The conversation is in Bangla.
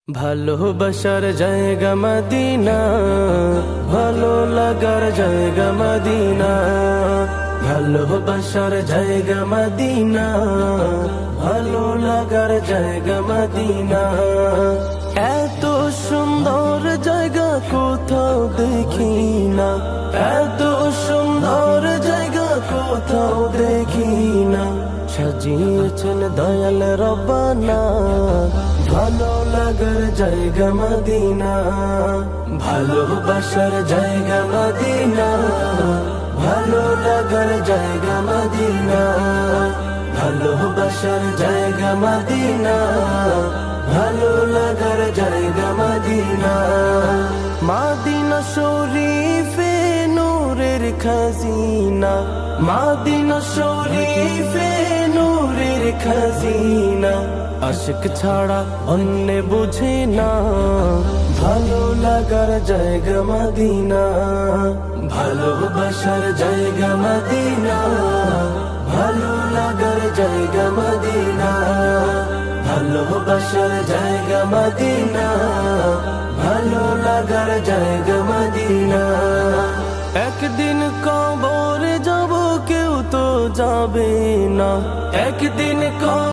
ভালোবাসার জায়গা মদিনা, ভালো লাগার জায়গা মদিনা। ভালোবাসার জায়গা মদিনা, ভালো লাগার জায়গা মদিনা। এত সুন্দর জায়গা কোথাও দেখি না, এত সুন্দর জায়গা কোথাও দেখি না। সাজিয়েছেন দয়াল রব্বানা, ভালো লাগার জায়গা মদিনা। ভালোবাসার জায়গা মদিনা, ভালো লাগার জায়গা মদিনা। ভালোবাসার জায়গা মদিনা, ভালো লাগার জায়গা মদিনা। মদিনা শরীফে নূরের খাজিনা, মদিনা শরীফে নূরের খাজিনা। আশিক ছাড়া অন্য বুঝে না, ভালো লাগার জায়গা মদিনা। ভালোবাসার জায়গা মদিনা, ভালো লাগার জায়গা মদিনা। ভালোবাসার জায়গা মদিনা, ভালো লাগার জায়গা মদিনা। একদিন কবরে যাব, কেউ তো যাবে না, একদিন